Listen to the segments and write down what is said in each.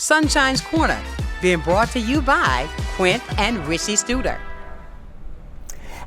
Sunshine's Corner, being brought to you by Quint and Richie Studer.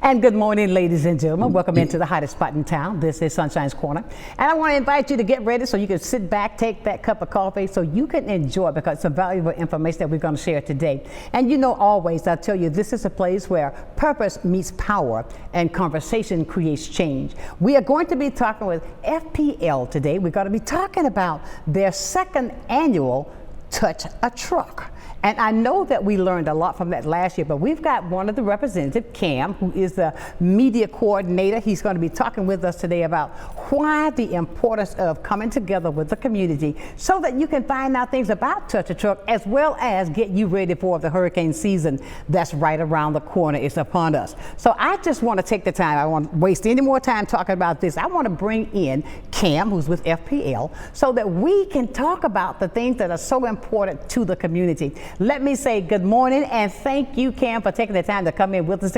And good morning, ladies and gentlemen. Welcome into the hottest spot in town. This is Sunshine's Corner. And I want to invite you to get ready so you can sit back, take that cup of coffee so you can enjoy, because it's some valuable information that we're going to share today. And you know, always, I tell you, this is a place where purpose meets power and conversation creates change. We are going to be talking with FPL today. We're going to be talking about their second annual Touch a Truck. And I know that we learned a lot from that last year, but we've got one of the representatives, Cam, who is the media coordinator. He's going to be talking with us today about why the importance of coming together with the community so that you can find out things about Touch a Truck, as well as get you ready for the hurricane season that's right around the corner. It's upon us. So I just want to take the time. I won't waste any more time talking about this. I want to bring in Cam, who's with FPL, so that we can talk about the things that are so important to the community. Let me say good morning and thank you, Cam, for taking the time to come in with us.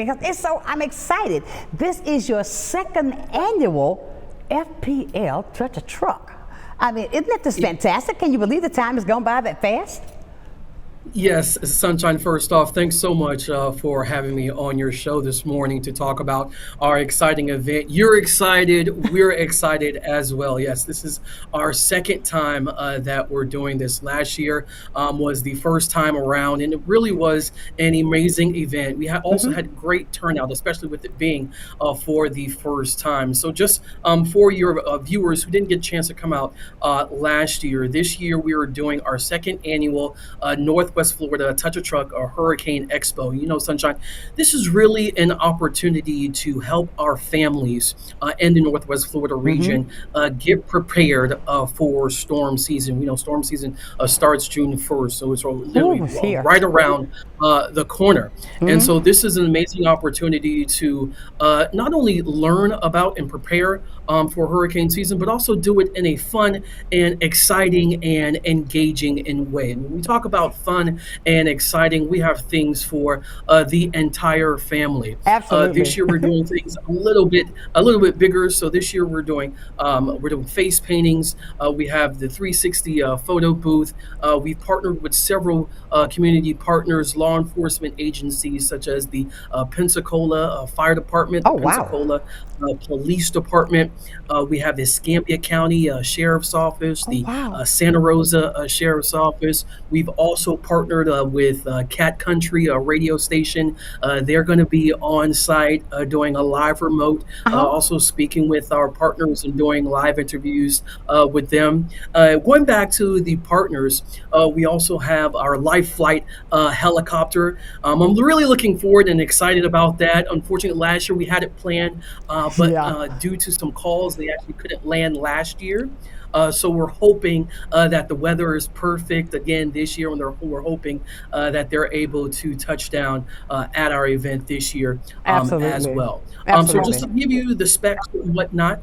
I'm excited. This is your second annual FPL Touch a Truck. I mean, isn't that just fantastic? Can you believe the time has gone by that fast? Yes, Sunshine, first off, thanks so much for having me on your show this morning to talk about our exciting event. You're excited. We're excited as well. Yes, this is our second time that we're doing this. Last year was the first time around, and it really was an amazing event. We also had great turnout, especially with it being for the first time. So just for your viewers who didn't get a chance to come out last year, this year we are doing our second annual Northwest Florida Touch a Truck or Hurricane Expo. You know, Sunshine, this is really an opportunity to help our families in the Northwest Florida region get prepared for storm season. You know, storm season starts June 1st, so it's literally right around the corner. And so this is an amazing opportunity to not only learn about and prepare for hurricane season, but also do it in a fun and exciting and engaging in way. And when we talk about fun and exciting, we have things for the entire family. Absolutely. This year we're doing things a little bit bigger. So this year we're doing face paintings. We have the 360 photo booth. We've partnered with several community partners, law enforcement agencies such as the Pensacola Fire Department, the Pensacola Police Department. We have the Escambia County Sheriff's Office, the Santa Rosa Sheriff's Office. We've also partnered with Cat Country, a radio station. They're going to be on site doing a live remote, also speaking with our partners and doing live interviews with them. Going back to the partners, we also have our life flight helicopter. I'm really looking forward and excited about that. Unfortunately, last year we had it planned, but due to some calls, they actually couldn't land last year. So we're hoping that the weather is perfect again this year, and we're hoping that they're able to touch down at our event this year as well. So just to give you the specs and whatnot,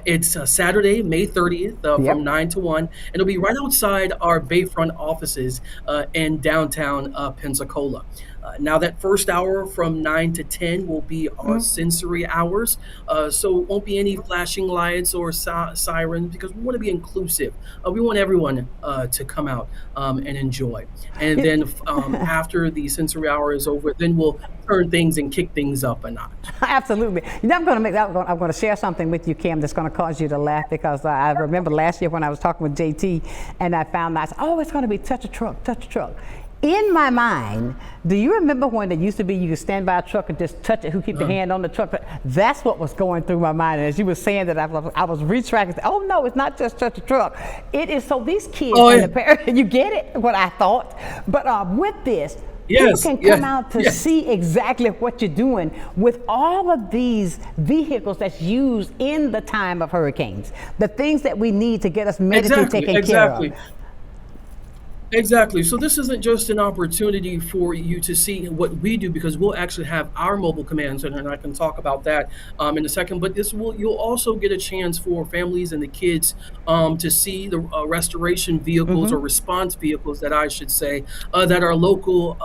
it's Saturday, May 30th from 9 to 1. And it'll be right outside our Bayfront offices in downtown Pensacola. Now that first hour from 9 to 10 will be our sensory hours. So it won't be any flashing lights or sirens, because we want to be inclusive. We want everyone to come out and enjoy. And then after the sensory hour is over, then we'll turn things and kick things up a notch. Absolutely. You know, I'm going to share something with you, Cam, that's going to cause you to laugh, because I remember last year when I was talking with JT and I found out, it's going to be Touch a Truck, Touch a Truck. In my mind, do you remember when it used to be you could stand by a truck and just touch it, who keep the hand on the truck? That's what was going through my mind. And as you were saying that, I was retracting. Oh no, it's not just Touch a Truck. It is so these kids and the parents, you get it, what I thought. But with this, people can come out to see exactly what you're doing with all of these vehicles that's used in the time of hurricanes, the things that we need to get us medically taken care of. Exactly. So this isn't just an opportunity for you to see what we do, because we'll actually have our mobile command center, and I can talk about that in a second. But you'll also get a chance for families and the kids to see the restoration vehicles or response vehicles, that I should say, that our local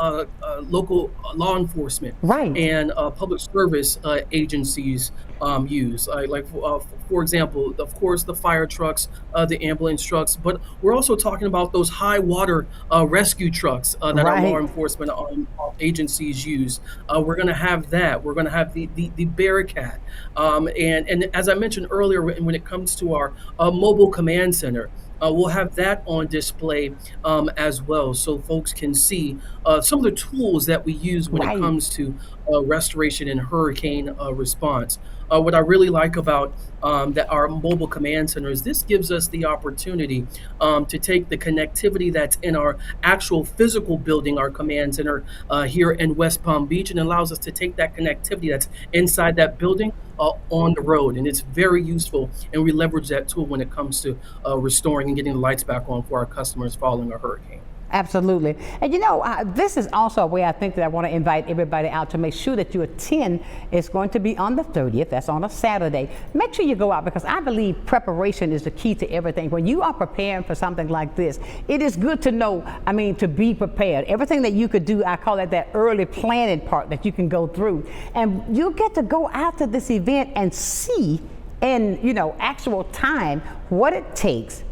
law enforcement and public service agencies use. for example, of course, the fire trucks, the ambulance trucks, but we're also talking about those high water rescue trucks that our law Right. enforcement agencies use. We're going to have that. We're going to have the Bearcat. And as I mentioned earlier, when it comes to our mobile command center, we'll have that on display as well, so folks can see some of the tools that we use when it Right. comes to restoration and hurricane response. What I really like about that our mobile command center is this gives us the opportunity to take the connectivity that's in our actual physical building, our command center here in West Palm Beach, and allows us to take that connectivity that's inside that building on the road. And it's very useful, and we leverage that tool when it comes to restoring and getting the lights back on for our customers following a hurricane. Absolutely. And this is also a way I think that I want to invite everybody out to make sure that you attend. It's going to be on the 30th. That's on a Saturday. Make sure you go out, because I believe preparation is the key to everything. When you are preparing for something like this, it is good to know, to be prepared. Everything that you could do, I call it that early planning part that you can go through. And you get to go out to this event and see in, actual time what it takes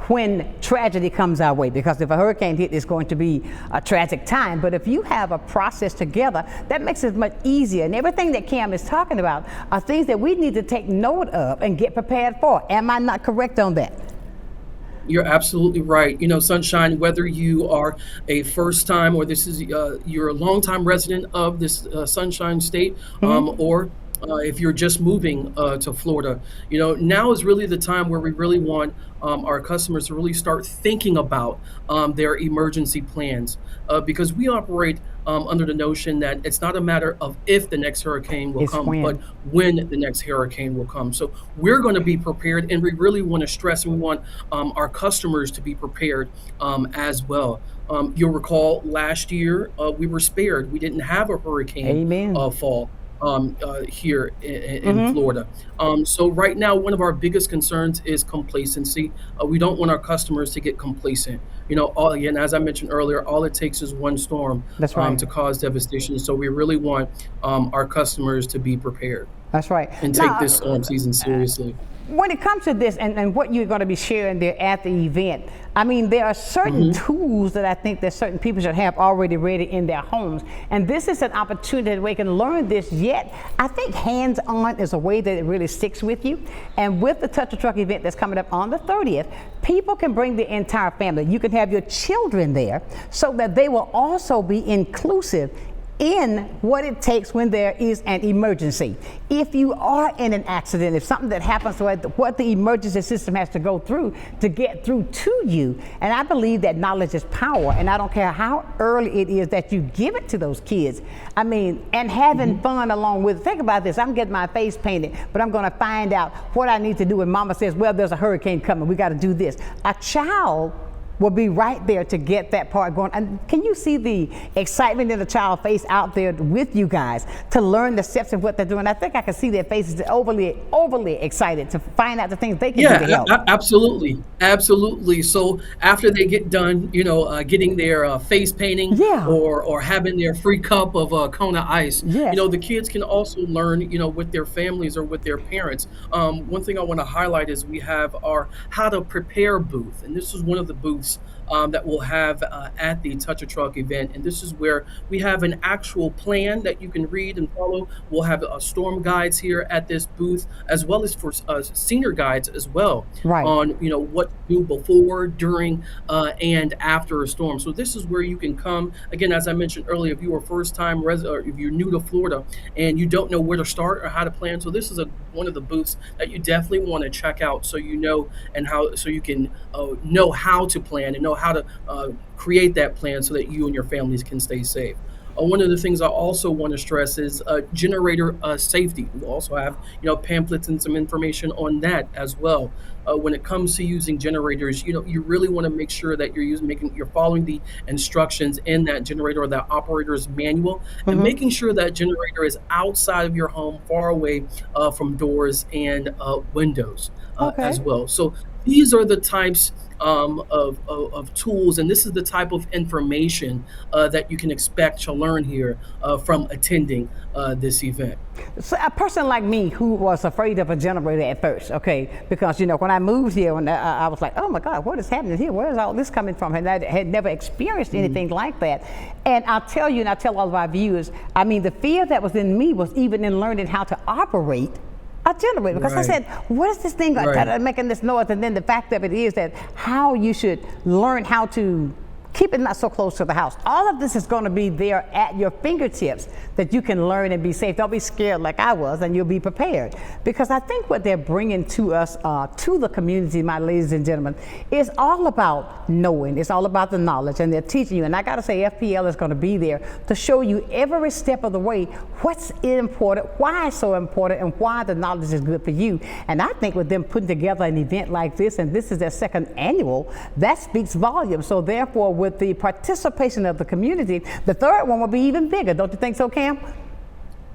when tragedy comes our way, because if a hurricane hit, it's going to be a tragic time. But if you have a process together, that makes it much easier. And everything that Cam is talking about are things that we need to take note of and get prepared for. Am I not correct on that? You're absolutely right. Sunshine, whether you are a first time or this is you're a longtime resident of this Sunshine State, or if you're just moving to Florida, now is really the time where we really want our customers to really start thinking about their emergency plans, because we operate under the notion that it's not a matter of if the next hurricane will It's come, but when. when the next hurricane will come. So we're going to be prepared, and we really want to stress and we want our customers to be prepared as well. You'll recall last year we were spared. We didn't have a hurricane Amen. fall here in Florida. So right now, one of our biggest concerns is complacency. We don't want our customers to get complacent. Again, as I mentioned earlier, all it takes is one storm That's right. to cause devastation. So we really want our customers to be prepared That's right. and take Now, this storm season seriously. when it comes to this and what you're going to be sharing there at the event, there are certain tools that I think that certain people should have already ready in their homes. And this is an opportunity that we can learn this, yet I think hands-on is a way that it really sticks with you. And with the Touch a Truck event that's coming up on the 30th, people can bring the entire family. You can have your children there so that they will also be inclusive in what it takes when there is an emergency. If you are in an accident, if something that happens, what the emergency system has to go through to get through to you. And I believe that knowledge is power, and I don't care how early it is that you give it to those kids. And having fun along with it. Think about this, I'm getting my face painted, but I'm gonna find out what I need to do when mama says, well, there's a hurricane coming, we gotta do this. A child will be right there to get that part going. And can you see the excitement in the child's face out there with you guys to learn the steps of what they're doing? I think I can see their faces overly excited to find out the things they can do to Yeah, help. absolutely, absolutely. So after they get done, getting their face painting Yeah. or having their free cup of Kona ice, Yes. the kids can also learn, with their families or with their parents. One thing I want to highlight is we have our how to prepare booth, and this is one of the booths that we'll have at the Touch a Truck event. And this is where we have an actual plan that you can read and follow. We'll have storm guides here at this booth, as well as for senior guides as well Right. on what to do before, during, and after a storm. So this is where you can come. Again, as I mentioned earlier, if you are first time resident or if you're new to Florida and you don't know where to start or how to plan, so this is one of the booths that you definitely want to check out, so so you can know how to plan and know how to create that plan so that you and your families can stay safe. One of the things I also want to stress is generator safety. We also have, pamphlets and some information on that as well. When it comes to using generators, you really want to make sure that you're following the instructions in that generator or that operator's manual, and making sure that generator is outside of your home, far away from doors and windows Okay. as well. So these are the types of tools, and this is the type of information that you can expect to learn here from attending this event. So a person like me who was afraid of a generator at first, okay, because when I moved here, when I was like, oh my God, what is happening here? Where is all this coming from? And I had never experienced anything like that. And I'll tell you, and I'll tell all of our viewers, I mean, the fear that was in me was even in learning how to operate a generator, because I said, what is this thing making this noise? And then the fact of it is that how you should learn how to keep it not so close to the house. All of this is going to be there at your fingertips that you can learn and be safe. Don't be scared like I was, and you'll be prepared. Because I think what they're bringing to us, to the community, my ladies and gentlemen, is all about knowing. It's all about the knowledge, and they're teaching you. And I got to say, FPL is going to be there to show you every step of the way what's important, why it's so important, and why the knowledge is good for you. And I think with them putting together an event like this, and this is their second annual, that speaks volumes. So therefore, with the participation of the community, the third one will be even bigger. Don't you think so, Cam?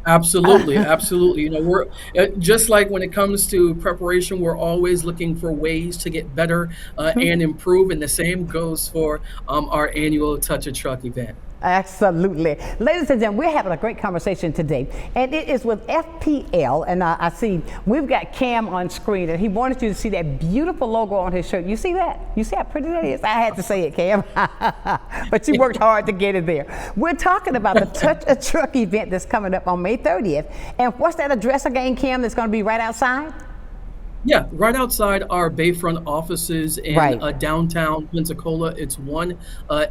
Absolutely, absolutely. We're just like when it comes to preparation, we're always looking for ways to get better and improve, and the same goes for our annual Touch a Truck event. Absolutely. Ladies and gentlemen, we're having a great conversation today, and it is with FPL, and I see we've got Cam on screen, and he wanted you to see that beautiful logo on his shirt. You see that? You see how pretty that is? I had to say it, Cam, but you worked hard to get it there. We're talking about the Touch a Truck event that's coming up on May 30th, and what's that address again, Cam, that's going to be right outside? Yeah, right outside our Bayfront offices in downtown Pensacola. It's One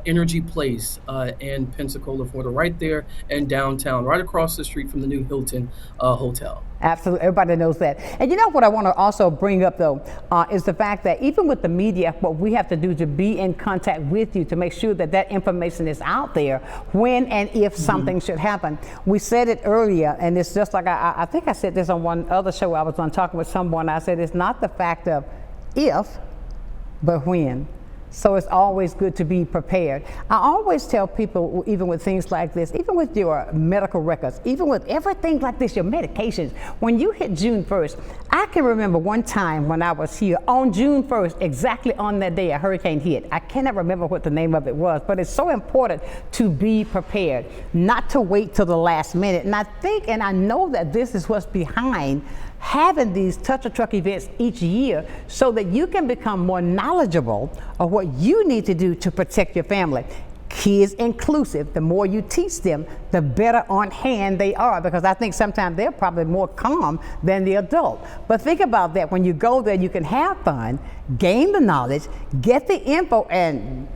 Energy Place in Pensacola, Florida, right there in downtown, right across the street from the new Hilton Hotel. Absolutely, everybody knows that. And you know what I want to also bring up, though, is the fact that even with the media, what we have to do to be in contact with you to make sure that that information is out there when and if something should happen. We said it earlier, and it's just like I think I said this on one other show I was on talking with someone. I said it's not the fact of if, but when. So it's always good to be prepared. I always tell people, even with things like this, even with your medical records, even with everything like this, your medications, when you hit June 1st, I can remember one time when I was here on June 1st, exactly on that day a hurricane hit. I cannot remember what the name of it was, but it's so important to be prepared, not to wait till the last minute. And I think, and I know that this is what's behind having these Touch a Truck events each year, so that you can become more knowledgeable of what you need to do to protect your family. Kids inclusive. The more you teach them, the better on hand they are, because I think sometimes they're probably more calm than the adult. But think about that. When you go there, you can have fun, gain the knowledge, get the info, and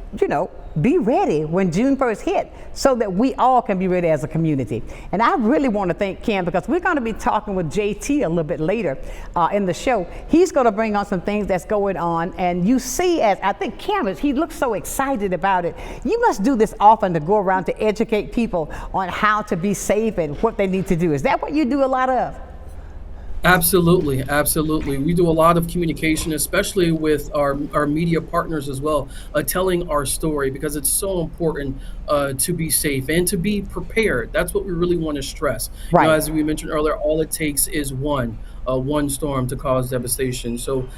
be ready when June 1st hit, so that we all can be ready as a community. And I really want to thank Cam, because we're going to be talking with JT a little bit later in the show. He's going to bring on some things that's going on, and you see, as I think Cam he looks so excited about it. You must do this often, to go around to educate people on how to be safe and what they need to do. Is that what you do a lot of? Absolutely, absolutely. We do a lot of communication, especially with our media partners as well, telling our story, because it's so important to be safe and to be prepared. That's what we really want to stress. Right. As we mentioned earlier, all it takes is one storm to cause devastation. So,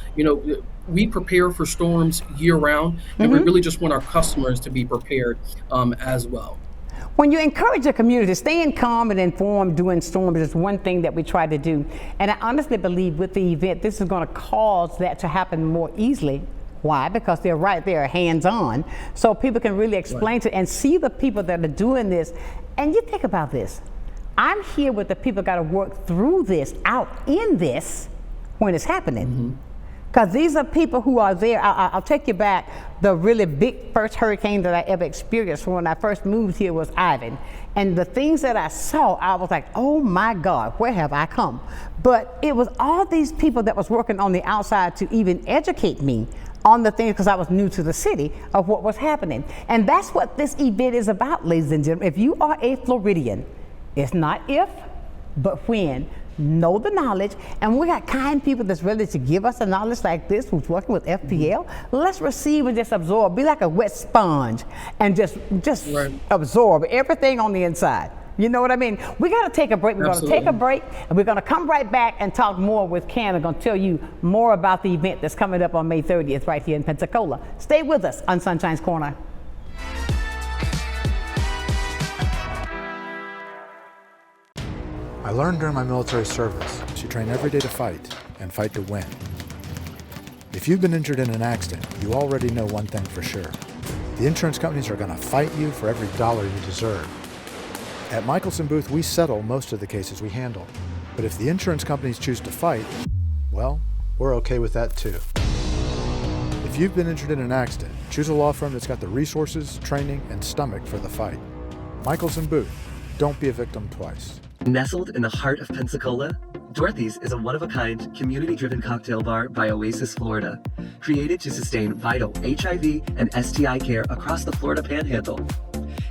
we prepare for storms year round, and we really just want our customers to be prepared as well. When you encourage your community, staying calm and informed during storms is one thing that we try to do. And I honestly believe with the event, this is going to cause that to happen more easily. Why? Because they're right there, hands-on. So people can really explain to and see the people that are doing this. And you think about this. I'm here with the people got to work through this, out in this, when it's happening. Because these are people who are there. I'll take you back. The really big first hurricane that I ever experienced when I first moved here was Ivan. And the things that I saw, I was like, oh my God, where have I come? But it was all these people that was working on the outside to even educate me on the things, because I was new to the city, of what was happening. And that's what this event is about, ladies and gentlemen. If you are a Floridian, it's not if, but when. Know the knowledge, and we got kind people that's ready to give us the knowledge like this, who's working with FPL. Let's receive and just absorb. Be like a wet sponge and just absorb everything on the inside. You know what I mean? We got to take a break. We're going to take a Absolutely. break, and we're going to come right back and talk more with Cam. We're going to tell you more about the event that's coming up on May 30th right here in Pensacola. Stay with us on Sunshine's Corner. I learned during my military service to train every day to fight and fight to win. If you've been injured in an accident, you already know one thing for sure. The insurance companies are going to fight you for every dollar you deserve. At Michelson Booth, we settle most of the cases we handle. But if the insurance companies choose to fight, well, we're okay with that too. If you've been injured in an accident, choose a law firm that's got the resources, training, and stomach for the fight. Michelson Booth, don't be a victim twice. Nestled in the heart of Pensacola, Dorothy's is a one-of-a-kind, community-driven cocktail bar by Oasis, Florida, created to sustain vital HIV and STI care across the Florida Panhandle.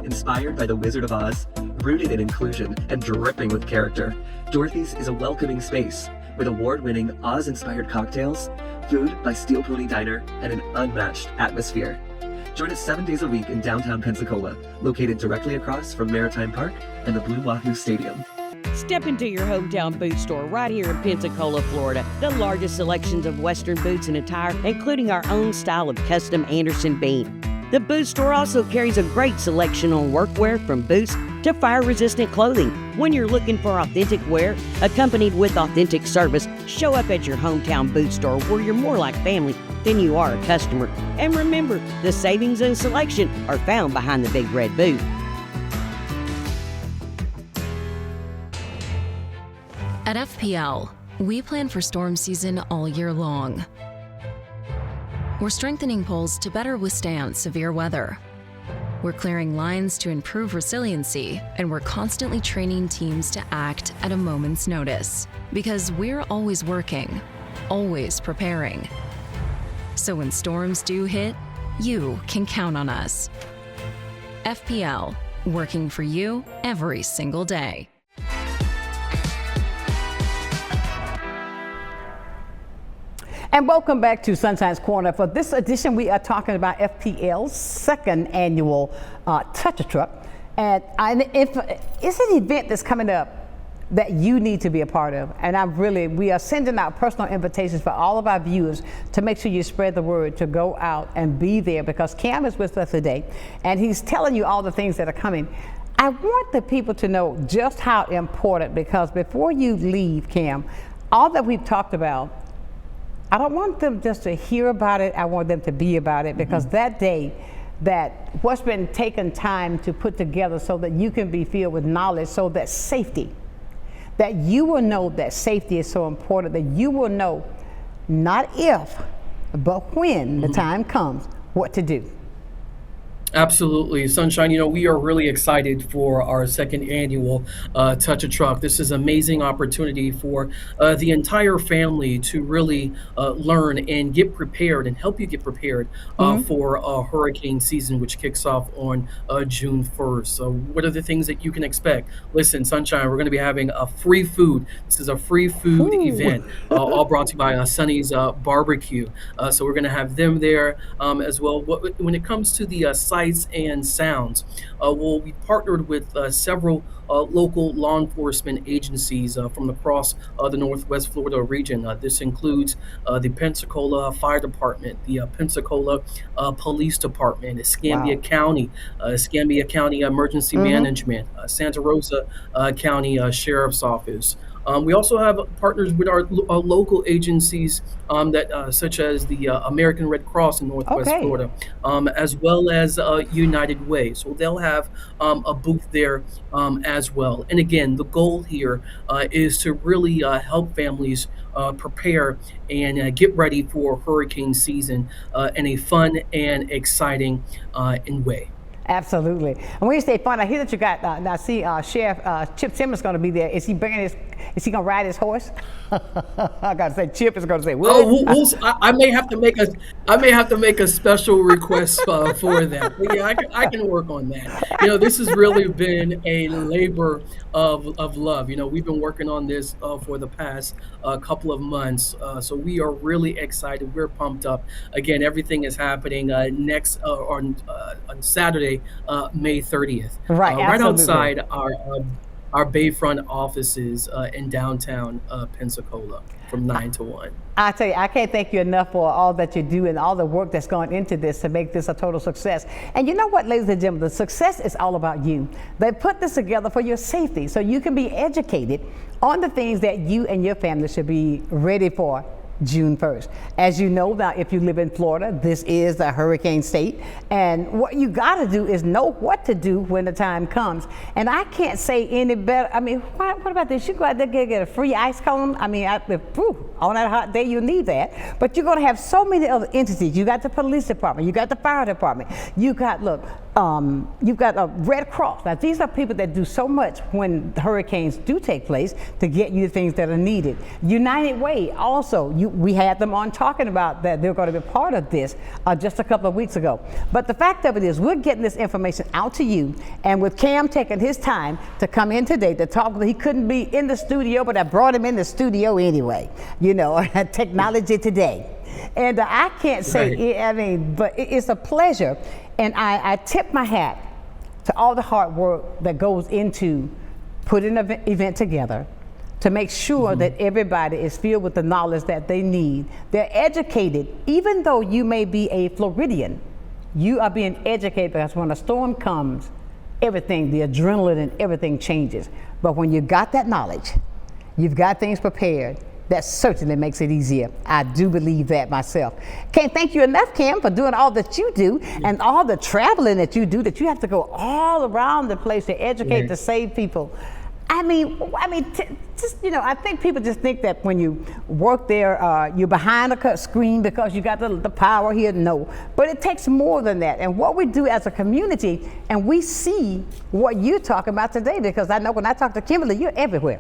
Inspired by the Wizard of Oz, rooted in inclusion and dripping with character, Dorothy's is a welcoming space with award-winning Oz-inspired cocktails, food by Steel Pony Diner, and an unmatched atmosphere. Join us 7 days a week in downtown Pensacola, located directly across from Maritime Park and the Blue Wahoo Stadium. Step into your hometown boot store right here in Pensacola, Florida. The largest selections of Western boots and attire, including our own style of custom Anderson bean. The boot store also carries a great selection on workwear from boots to fire-resistant clothing. When you're looking for authentic wear, accompanied with authentic service, show up at your hometown boot store where you're more like family than you are a customer. And remember, the savings and selection are found behind the big red boot. At FPL, we plan for storm season all year long. We're strengthening poles to better withstand severe weather. We're clearing lines to improve resiliency, and we're constantly training teams to act at a moment's notice. Because we're always working, always preparing. So when storms do hit, you can count on us. FPL, working for you every single day. And welcome back to Sunshine's Corner. For this edition, we are talking about FPL's second annual Touch-a-Truck. And it's an event that's coming up that you need to be a part of. And we are sending out personal invitations for all of our viewers to make sure you spread the word to go out and be there, because Cam is with us today and he's telling you all the things that are coming. I want the people to know just how important, because before you leave, Cam, all that we've talked about, I don't want them just to hear about it. I want them to be about it, because that day, that what's been taken time to put together so that you can be filled with knowledge, so that safety, that you will know that safety is so important, that you will know not if, but when the time comes, what to do. Absolutely. Sunshine, we are really excited for our second annual Touch-a-Truck. This is an amazing opportunity for the entire family to really learn and get prepared and help you get prepared for hurricane season, which kicks off on June 1st. So what are the things that you can expect? Listen, Sunshine, we're going to be having a free food. This is a free food event, all brought to you by Sonny's Barbecue. So we're going to have them there as well. When it comes to the sights and sounds, we partnered with several local law enforcement agencies from across the Northwest Florida region. This includes the Pensacola Fire Department, the Pensacola Police Department, Escambia County, Escambia County Emergency Management, Santa Rosa County Sheriff's Office. We also have partners with our local agencies such as the American Red Cross in Northwest Florida, as well as United Way. So they'll have a booth there as well. And again, the goal here is to really help families prepare and get ready for hurricane season in a fun and exciting way. Absolutely. And when you say fun, I hear that you got, I see Sheriff Chip Simmons going to be there. Is he bringing Is he gonna ride his horse? I gotta say, Chip is gonna say, what? Oh, I may have to make a special request for that. But yeah, I can work on that. This has really been a labor of love. We've been working on this for the past couple of months, so we are really excited. We're pumped up. Again, everything is happening next on Saturday, May 30th, Right, right absolutely. outside our Bayfront offices in downtown Pensacola from 9 to 1. I tell you, I can't thank you enough for all that you do and all the work that's gone into this to make this a total success. And you know what, ladies and gentlemen, the success is all about you. They put this together for your safety so you can be educated on the things that you and your family should be ready for June 1st. As you know, now if you live in Florida, this is a hurricane state, and what you got to do is know what to do when the time comes. And I can't say any better. I mean, what about this? You go out there get a free ice cone. I mean, on that hot day you need that, but you're going to have so many other entities. You got the police department, you got the fire department, you got you've got a Red Cross. Now these are people that do so much when hurricanes do take place to get you the things that are needed. United Way also, we had them on talking about that they're going to be part of this just a couple of weeks ago. But the fact of it is, we're getting this information out to you, and with Cam taking his time to come in today to talk, he couldn't be in the studio, but I brought him in the studio anyway. Technology today. And I can't say, but it's a pleasure. And I tip my hat to all the hard work that goes into putting an event together to make sure that everybody is filled with the knowledge that they need. They're educated. Even though you may be a Floridian, you are being educated, because when a storm comes, everything, the adrenaline and everything changes. But when you got that knowledge, you've got things prepared, that certainly makes it easier. I do believe that myself. Can't thank you enough, Cam, for doing all that you do and all the traveling that you do, that you have to go all around the place to educate, to save people. I think people just think that when you work there, you're behind a screen because you got the power here. No, but it takes more than that. And what we do as a community, and we see what you're talking about today, because I know when I talk to Kimberly, you're everywhere.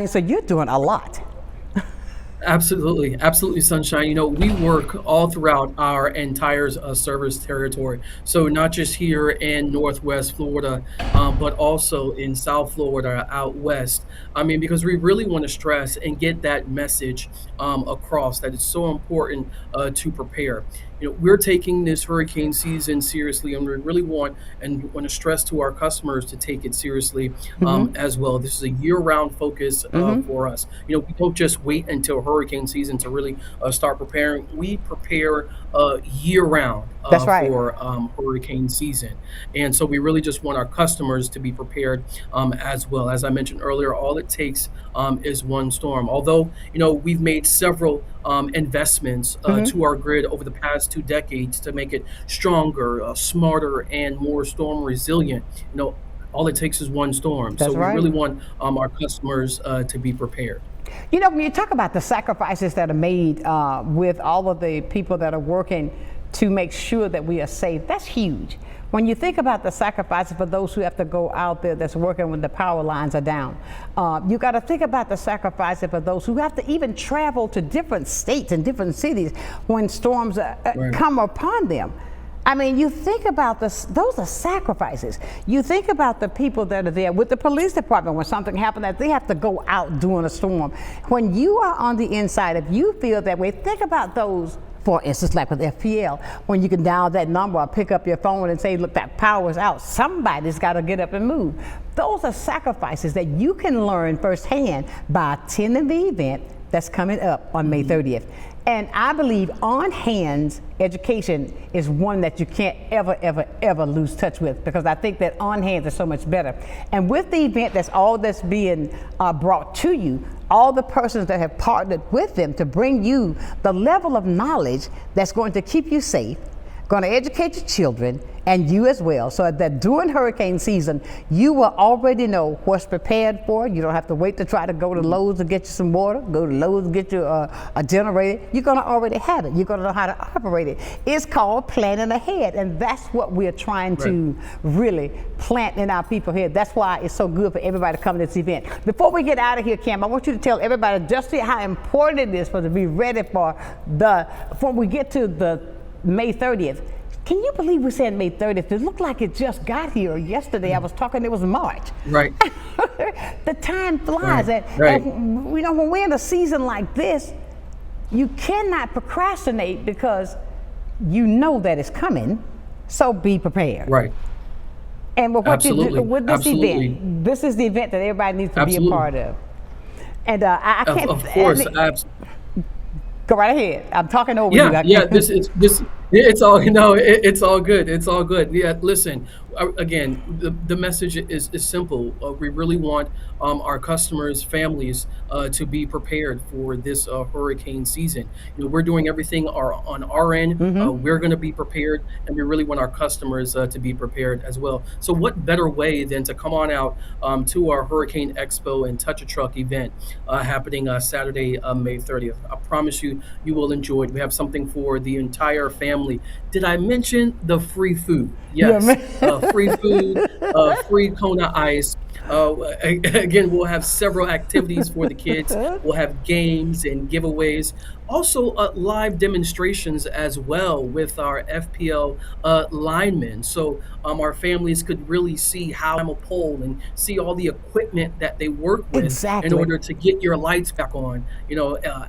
So you're doing a lot. Absolutely, Sunshine. We work all throughout our entire service territory. So not just here in Northwest Florida, but also in South Florida, out west. Because we really want to stress and get that message across that it's so important to prepare. We're taking this hurricane season seriously, and we really want to stress to our customers to take it seriously as well. This is a year-round focus for us. We don't just wait until hurricane season to really start preparing. We prepare year-round That's right. for hurricane season, and so we really just want our customers to be prepared as well. As I mentioned earlier, all it takes is one storm. Although we've made several investments to our grid over the past 2 decades to make it stronger, smarter, and more storm resilient. All it takes is one storm. That's so right. we really want our customers to be prepared. When you talk about the sacrifices that are made with all of the people that are working to make sure that we are safe, that's huge. When you think about the sacrifices for those who have to go out there that's working when the power lines are down, you got to think about the sacrifices for those who have to even travel to different states and different cities when storms come upon them. You think about this, those are sacrifices. You think about the people that are there with the police department when something happened that they have to go out during a storm. When you are on the inside, if you feel that way, think about those. For instance, like with FPL, when you can dial that number or pick up your phone and say, look, that power's out. Somebody's got to get up and move. Those are sacrifices that you can learn firsthand by attending the event that's coming up on May 30th. And I believe on-hands education is one that you can't ever lose touch with, because I think that on-hands is so much better. And with the event, that's being brought to you, all the persons that have partnered with them to bring you the level of knowledge that's going to keep you safe, going to educate your children and you as well, so that during hurricane season, you will already know what's prepared for. You don't have to wait to try to go to Lowe's to get you some water, go to Lowe's to get you a generator. You're going to already have it. You're going to know how to operate it. It's called planning ahead, and that's what we're trying to really plant in our people's head. That's why it's so good for everybody to come to this event. Before we get out of here, Cam, I want you to tell everybody just how important it is for us to be ready for when we get to the May 30th. Can you believe we're saying May 30th? It looked like it just got here yesterday. I was talking, it was March. Right. The time flies. Right. And you know, when we're in a season like this, you cannot procrastinate because you know that it's coming. So be prepared. Right. And with what you do with this Absolutely. event, this is the event that everybody needs to be a part of. And I can't. Of course. Go right ahead. I'm talking over you. Yeah. It's all it's all good. It's all good. Yeah. Listen. Again, the message is simple. We really want our customers, families, to be prepared for this hurricane season. We're doing everything on our end. We're going to be prepared, and we really want our customers to be prepared as well. So, what better way than to come on out to our Hurricane Expo and Touch a Truck event happening Saturday, May 30th? I promise you, you will enjoy it. We have something for the entire family. Did I mention the free food? Yes. Free food, free Kona ice. Again, we'll have several activities for the kids. We'll have games and giveaways. Also, live demonstrations as well with our FPL linemen. So our families could really see how I'm a pole and see all the equipment that they work with in order to get your lights back on,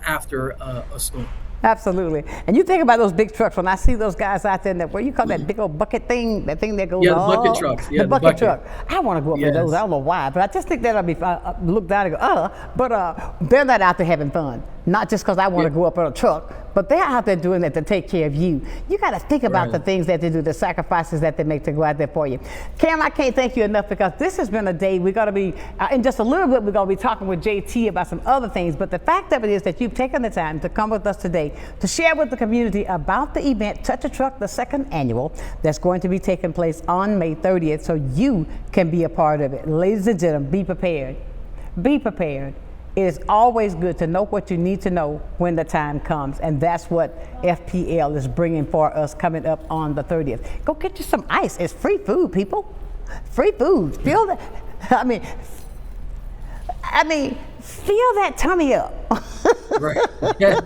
after a storm. Absolutely. And you think about those big trucks. When I see those guys out there, what do you call that big old bucket thing? That thing that goes the bucket trucks. Yeah, the bucket truck. I want to go up in those. Yes. I don't know why, but I just think that'll be look down and go, but they're not out there having fun. Not just because I want to go up in a truck, but they're out there doing it to take care of you. You got to think about the things that they do, the sacrifices that they make to go out there for you. Cam, I can't thank you enough because this has been a day. We're going to be, in just a little bit, we're going to be talking with JT about some other things. But the fact of it is that you've taken the time to come with us today to share with the community about the event, Touch a Truck, the second annual, that's going to be taking place on May 30th, so you can be a part of it. Ladies and gentlemen, be prepared. Be prepared. It is always good to know what you need to know when the time comes, and that's what FPL is bringing for us coming up on the 30th. Go get you some ice. It's free food, people. Free food. Feel that. I mean, fill that tummy up. Right. Yes.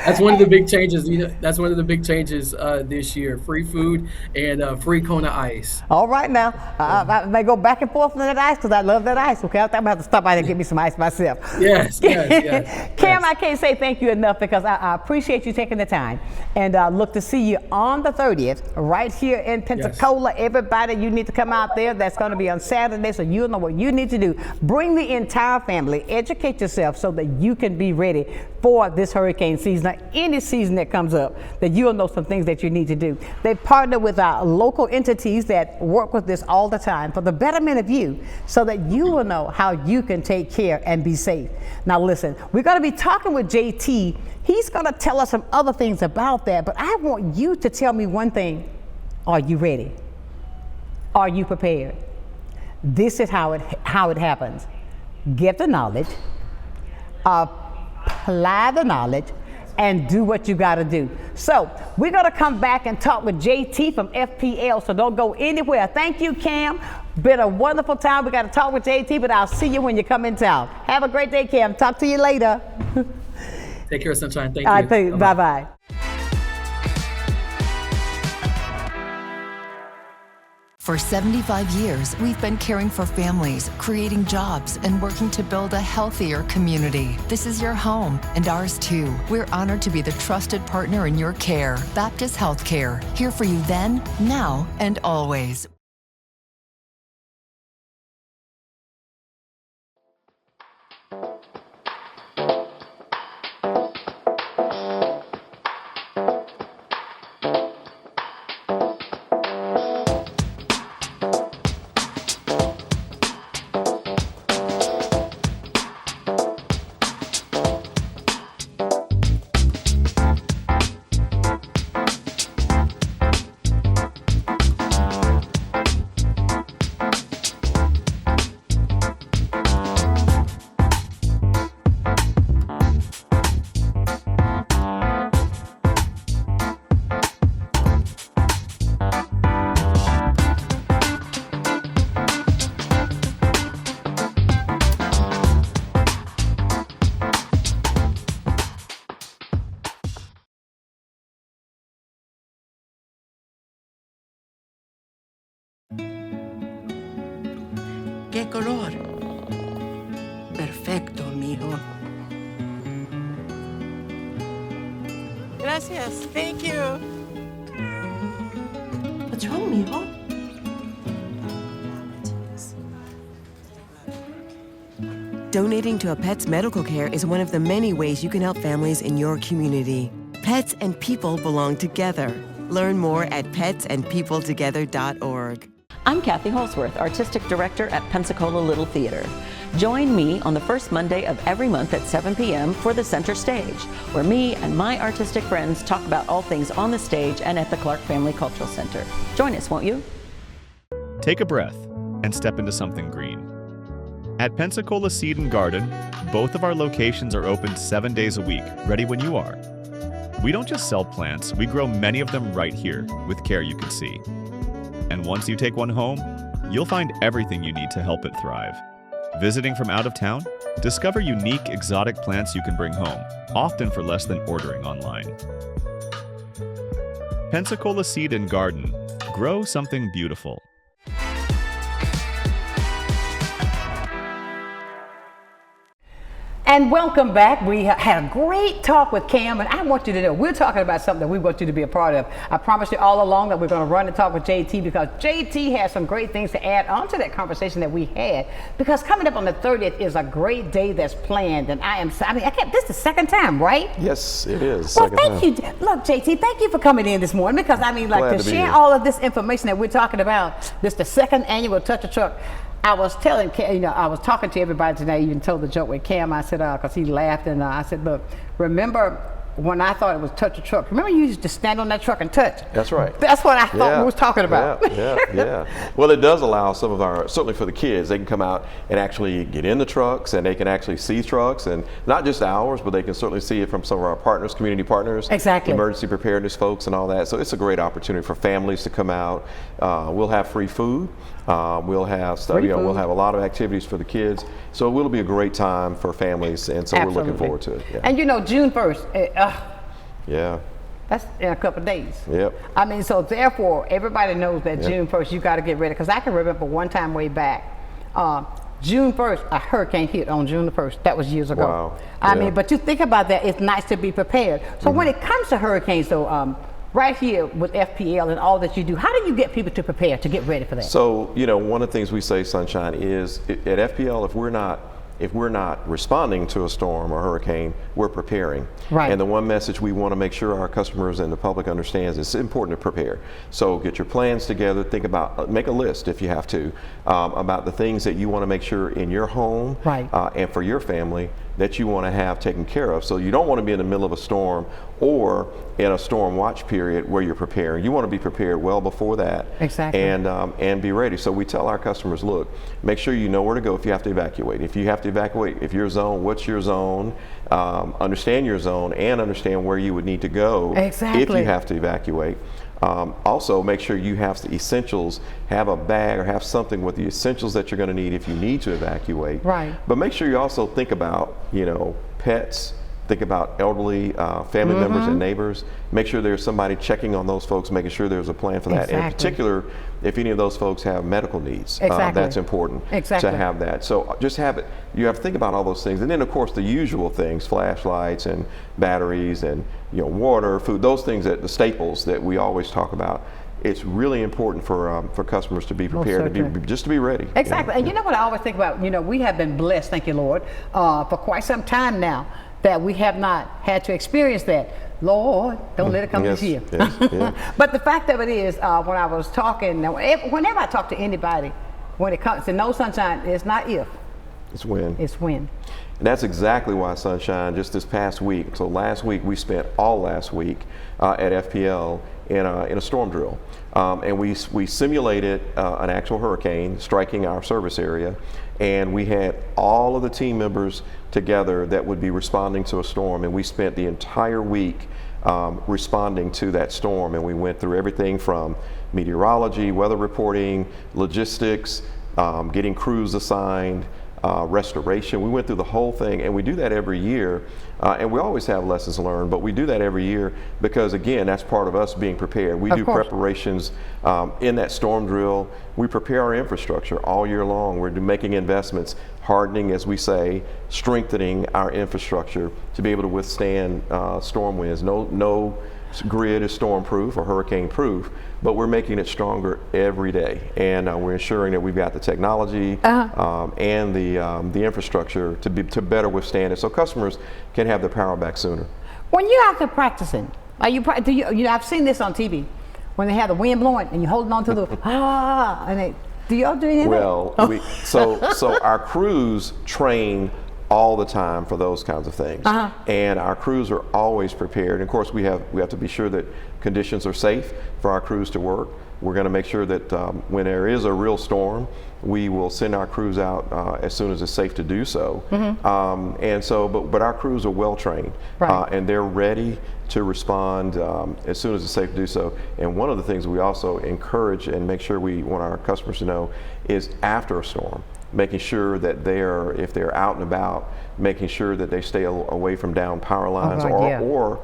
That's one of the big changes. That's one of the big changes this year. Free food and free Kona ice. All right now. I may go back and forth on that ice because I love that ice. Okay, I'm going to have to stop by and get me some ice myself. Yes. Cam, I can't say thank you enough because I appreciate you taking the time. And look to see you on the 30th right here in Pensacola. Yes. Everybody, you need to come out there. That's going to be on Saturday, so you'll know what you need to do. Bring the entire family. Educate yourself so that you can be ready for this hurricane season or any season that comes up, that you'll know some things that you need to do. They partner with our local entities that work with this all the time for the betterment of you so that you will know how you can take care and be safe. Now listen, we're going to be talking with JT. He's going to tell us some other things about that, but I want you to tell me one thing. Are you ready? Are you prepared? This is how it happens. Get the knowledge, apply the knowledge, and do what you got to do. So we're going to come back and talk with JT from FPL, so don't go anywhere. Thank you, Cam. Been a wonderful time. We got to talk with JT, but I'll see you when you come in town. Have a great day, Cam. Talk to you later. Take care, Sonshine. Thank you. Bye-bye. For 75 years, we've been caring for families, creating jobs, and working to build a healthier community. This is your home, and ours too. We're honored to be the trusted partner in your care. Baptist Healthcare, here for you then, now, and always. ¿Qué color? Perfecto, mijo. Gracias. Thank you. What's wrong, mijo? Donating to a pet's medical care is one of the many ways you can help families in your community. Pets and people belong together. Learn more at petsandpeopletogether.org. I'm Kathy Holsworth, Artistic Director at Pensacola Little Theater. Join me on the first Monday of every month at 7 p.m. for the Center Stage, where me and my artistic friends talk about all things on the stage and at the Clark Family Cultural Center. Join us, won't you? Take a breath and step into something green. At Pensacola Seed and Garden, both of our locations are open 7 days a week, ready when you are. We don't just sell plants, we grow many of them right here, with care you can see. And once you take one home, you'll find everything you need to help it thrive. Visiting from out of town? Discover unique, exotic plants you can bring home, often for less than ordering online. Pensacola Seed and Garden. Grow something beautiful. And welcome back. We had a great talk with Cam, and I want you to know we're talking about something that we want you to be a part of. I promised you all along that we're going to run and talk with JT because JT has some great things to add on to that conversation that we had. Because coming up on the 30th is a great day that's planned, and this is the second time, right? Yes, it is. Well, thank you. Look, JT, thank you for coming in this morning because to share all of this information that we're talking about. This is the second annual Touch a Truck. I was telling Cam, I was talking to everybody today, even told the joke with Cam. I said, because he laughed, and I said, look, remember when I thought it was touch a truck? Remember you used to stand on that truck and touch? That's right. That's what I thought we was talking about. Yeah. Well, it does allow some of our, certainly for the kids, they can come out and actually get in the trucks, and they can actually see trucks, and not just ours, but they can certainly see it from some of our partners, community partners, exactly, emergency preparedness folks and all that. So it's a great opportunity for families to come out. We'll have free food. We'll have stuff, we'll have a lot of activities for the kids. So it will be a great time for families, and so we're looking forward to it. Yeah. And June 1st, yeah. That's in a couple of days. Yep. So therefore, everybody knows that June 1st, you got to get ready. Because I can remember one time way back, June 1st, a hurricane hit on June the 1st. That was years ago. Wow. But you think about that, it's nice to be prepared. So when it comes to hurricanes, though, right here with FPL and all that you do, how do you get people to prepare, to get ready for that? So, one of the things we say, Sunshine, is at FPL, if we're not responding to a storm or hurricane, we're preparing. Right. And the one message we want to make sure our customers and the public understands, it's important to prepare. So get your plans together, think about, make a list if you have to, about the things that you want to make sure in your home, right, and for your family that you want to have taken care of. So you don't want to be in the middle of a storm or in a storm watch period where you're preparing. You want to be prepared well before that. Exactly. And be ready. So we tell our customers, look, make sure you know where to go if you have to evacuate. If you have to evacuate, if your zone, what's your zone? Understand your zone and understand where you would need to go if you have to evacuate. Also, make sure you have the essentials, have a bag or have something with the essentials that you're going to need if you need to evacuate. Right. But make sure you also think about, pets, think about elderly family members and neighbors. Make sure there's somebody checking on those folks, making sure there's a plan for that. And in particular, if any of those folks have medical needs, that's important to have that. So just have it, you have to think about all those things. And then of course the usual things, flashlights and batteries and water, food, those things, the staples that we always talk about. It's really important for customers to be prepared, to be ready. Exactly. And what I always think about, we have been blessed, thank you Lord, for quite some time now that we have not had to experience that. Lord, don't let it come this year. Yes. But the fact of it is, when I was talking, whenever I talk to anybody, when it comes to no sunshine, it's not if. It's when. It's when. And that's exactly why Sunshine, just this past week, so last week we spent all last week at FPL in a storm drill. And we simulated an actual hurricane striking our service area, and we had all of the team members together that would be responding to a storm, and we spent the entire week responding to that storm, and we went through everything from meteorology, weather reporting, logistics, getting crews assigned, restoration. We went through the whole thing, and we do that every year. And we always have lessons learned, but we do that every year because, again, that's part of us being prepared. We do preparations in that storm drill. We prepare our infrastructure all year long. We're making investments, hardening, as we say, strengthening our infrastructure to be able to withstand storm winds. No grid is storm-proof or hurricane-proof, but we're making it stronger every day, and we're ensuring that we've got the technology and the infrastructure to better withstand it, so customers can have their power back sooner. When you're out there practicing, I've seen this on TV, when they have the wind blowing and you're holding on to the and do y'all do anything? Well, so our crews train all the time for those kinds of things, and our crews are always prepared. And of course, we have to be sure that conditions are safe for our crews to work. We're going to make sure that when there is a real storm, we will send our crews out as soon as it's safe to do so. And so, but our crews are well trained, and they're ready to respond as soon as it's safe to do so. And one of the things we also encourage and make sure we want our customers to know is after a storm, making sure that if they're out and about, making sure that they stay away from down power lines or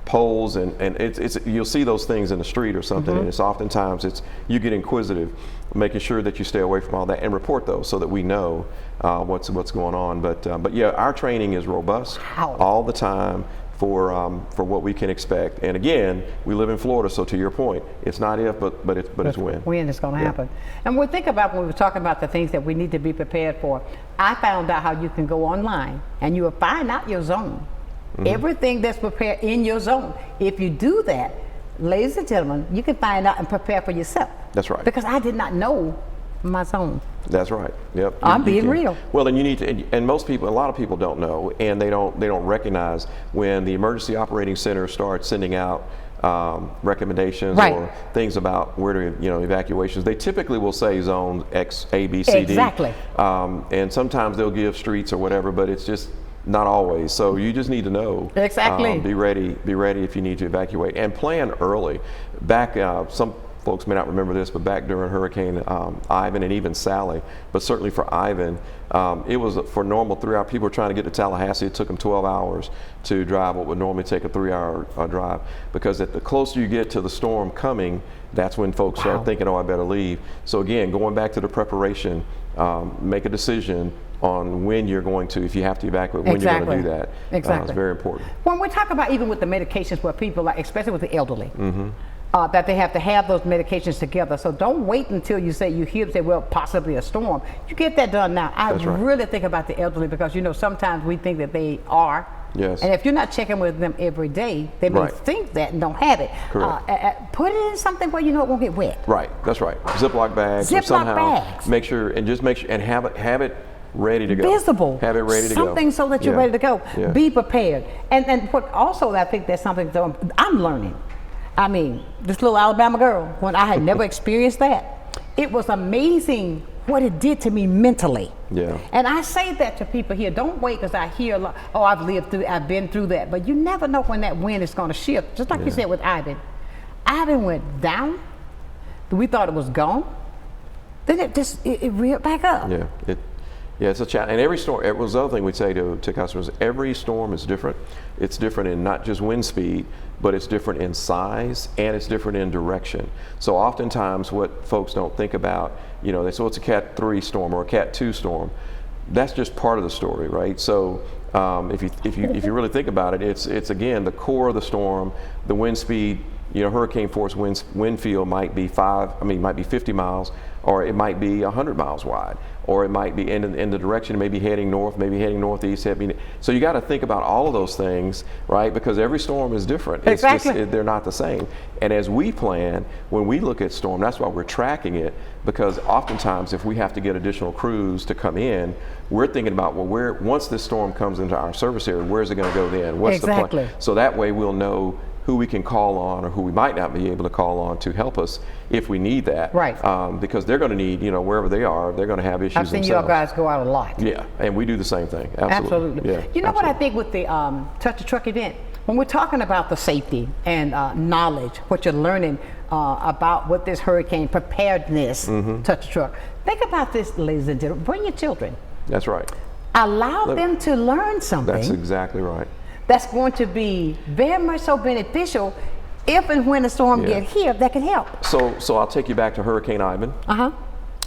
poles, and it's you'll see those things in the street or something, and it's oftentimes you get inquisitive, making sure that you stay away from all that and report those so that we know what's going on. But yeah, our training is robust all the time for what we can expect. And again, we live in Florida, so to your point, it's not if, but it's when. When it's going to happen. And we think about when we were talking about the things that we need to be prepared for. I found out how you can go online and you will find out your zone. Everything that's prepared in your zone. If you do that, ladies and gentlemen, you can find out and prepare for yourself. That's right. Because I did not know my zone. That's right. Yep. I'm being real. Well, and you need to, and most people, a lot of people don't know, and they don't recognize when the Emergency Operating Center starts sending out recommendations or things about where to, evacuations. They typically will say zone X, A, B, C, D. Exactly. And sometimes they'll give streets or whatever, but it's just not always. So you just need to know. Exactly. Be ready if you need to evacuate, and plan early. Back, some folks may not remember this, but back during Hurricane Ivan and even Sally, but certainly for Ivan, it was for normal 3-hour. People were trying to get to Tallahassee. It took them 12 hours to drive what would normally take a 3-hour drive, because the closer you get to the storm coming, that's when folks start thinking, oh, I better leave. So again, going back to the preparation, make a decision on when you're going to, if you have to evacuate, when you're going to do that. Exactly. It's very important. When we talk about even with the medications where people, especially with the elderly, that they have to have those medications together. So don't wait until you hear them say, well, possibly a storm. You get that done now. I really think about the elderly, because sometimes we think that they are. Yes. And if you're not checking with them every day, they may think that and don't have it. Put it in something where it won't get wet. Right. That's right. Ziploc bags. Ziploc bags. Make sure and have it ready to go. Visible. Have it ready to go. Something so that you're ready to go. Yeah. Be prepared. And what also I think that's something that I'm learning. I mean, this little Alabama girl, when I had never experienced that, it was amazing what it did to me mentally. Yeah. And I say that to people here. Don't wait, because I hear a lot, oh, I've been through that. But you never know when that wind is going to shift. Just like you said with Ivan. Ivan went down. We thought it was gone. Then it reared back up. Yeah. Yeah, it's a challenge. And every storm, it was the other thing we'd say to customers, every storm is different. It's different in not just wind speed, but it's different in size, and it's different in direction. So oftentimes what folks don't think about, they say it's a Cat 3 storm or a Cat 2 storm. That's just part of the story, right? So if you really think about it, it's again the core of the storm, the wind speed. Hurricane force wind field might be 50 miles, or it might be 100 miles wide, or it might be in the direction, maybe heading north, maybe heading northeast. So you got to think about all of those things, right? Because every storm is different. Exactly. They're not the same. And as we plan, when we look at storm, that's why we're tracking it, because oftentimes if we have to get additional crews to come in, we're thinking about, once this storm comes into our service area, where's it going to go then? What's the plan? So that way we'll know who we can call on, or who we might not be able to call on to help us if we need that. Right. Because they're going to need, wherever they are, they're going to have issues I've seen themselves. you guys go out a lot. Yeah, and we do the same thing. Absolutely. Yeah, you know what I think with the Touch a Truck event? When we're talking about the safety and knowledge, what you're learning about what this hurricane preparedness, Touch a Truck, think about this, ladies and gentlemen. Bring your children. That's right. Allow them to learn something. That's exactly right. That's going to be very much so beneficial if and when the storm gets here, that can help. So I'll take you back to Hurricane Ivan.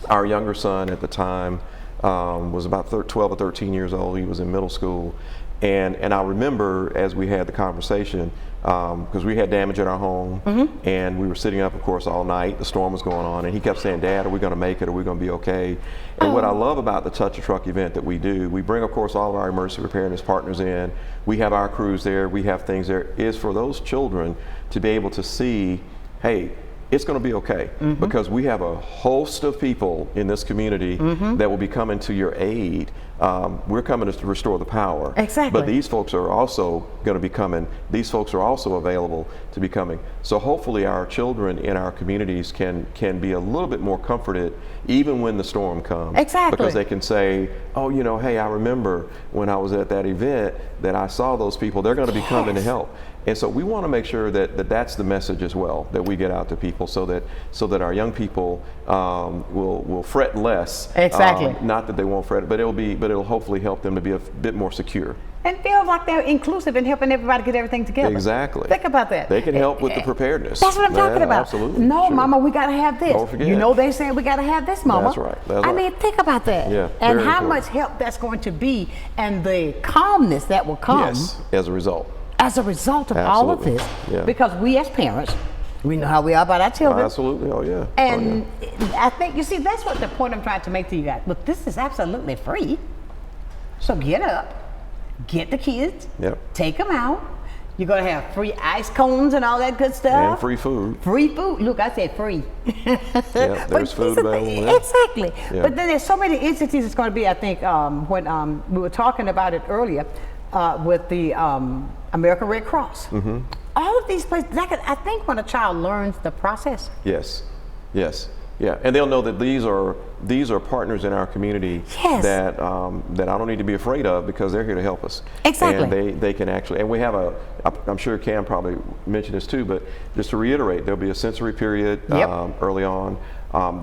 Our younger son at the time was about 12 or 13 years old. He was in middle school. And I remember as we had the conversation, because we had damage at our home, and we were sitting up, of course, all night. The storm was going on, and he kept saying, "Dad, are we going to make it? Are we going to be okay?" And what I love about the Touch a Truck event that we do, we bring, of course, all of our emergency preparedness partners in. We have our crews there. We have things there. Is for those children to be able to see, hey, it's going to be okay, because we have a host of people in this community that will be coming to your aid. We're coming to restore the power. Exactly. But these folks are also going to be coming. These folks are also available to be coming. So hopefully our children in our communities can be a little bit more comforted even when the storm comes. Exactly. Because they can say, oh, you know, hey, I remember when I was at that event that I saw those people. They're going to be coming to help. And so we want to make sure that that's the message as well that we get out to people, so that our young people will fret less. Exactly. Not that they won't fret, but it'll hopefully help them to be a bit more secure. And feel like they're inclusive and helping everybody get everything together. Exactly. Think about that. They can help with the preparedness. That's what I'm talking about. Absolutely. No, Mama, we got to have this. Don't forget. You know they saying we got to have this, Mama. That's right. That's I right. mean, think about that. Yeah, and very how important. much help that's going to be, and the calmness that will come. Yes, as a result. As a result of all of this. Yeah. Because we as parents, we know how we are about our children. Absolutely. Oh, yeah. And I think, you see, that's what the point I'm trying to make to you guys. Look, this is absolutely free. So get up, get the kids, take them out. You're going to have free ice cones and all that good stuff. And free food. Free food. Look, I said free. Yeah, there's food available. Exactly. Yeah. But then there's so many entities it's going to be, I think, when we were talking about it earlier with the American Red Cross. All of these places, I think when a child learns the process. Yes. Yes. Yeah, and they'll know that these are partners in our community that I don't need to be afraid of, because they're here to help us. Exactly. And they can actually, and we have I'm sure Cam probably mentioned this too, but just to reiterate, there'll be a sensory period early on.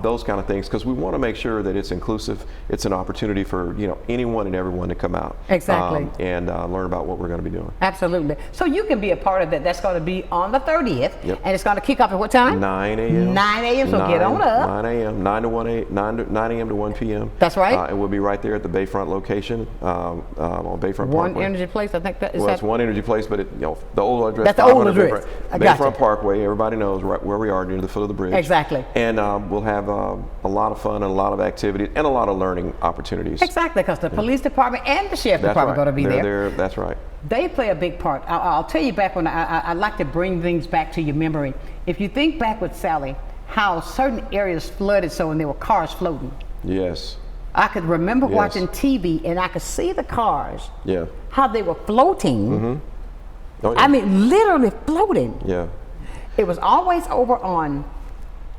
Those kind of things, because we want to make sure that it's inclusive. It's an opportunity for anyone and everyone to come out and learn about what we're going to be doing. Absolutely. So you can be a part of that. That's going to be on the 30th, and it's going to kick off at what time? 9 a.m. 9 a.m. So get on up. 9 a.m. 9 a.m. to 1 p.m. That's right. And we'll be right there at the Bayfront location on Bayfront Parkway. One Energy Place, I think that is. Well, it's One Energy Place, but the old address. That's the old address. Bayfront Parkway. Everybody knows right where we are, near the foot of the bridge. Exactly. And we'll have a lot of fun and a lot of activities and a lot of learning opportunities. Exactly, because the police department and the sheriff department are going to be there. That's right. They play a big part. I'll tell you back when I like to bring things back to your memory. If you think back with Sally, how certain areas flooded so and there were cars floating. Yes. I could remember watching TV and I could see the cars. Yeah. How they were floating. Oh, yeah. I mean, literally floating. Yeah. It was always over on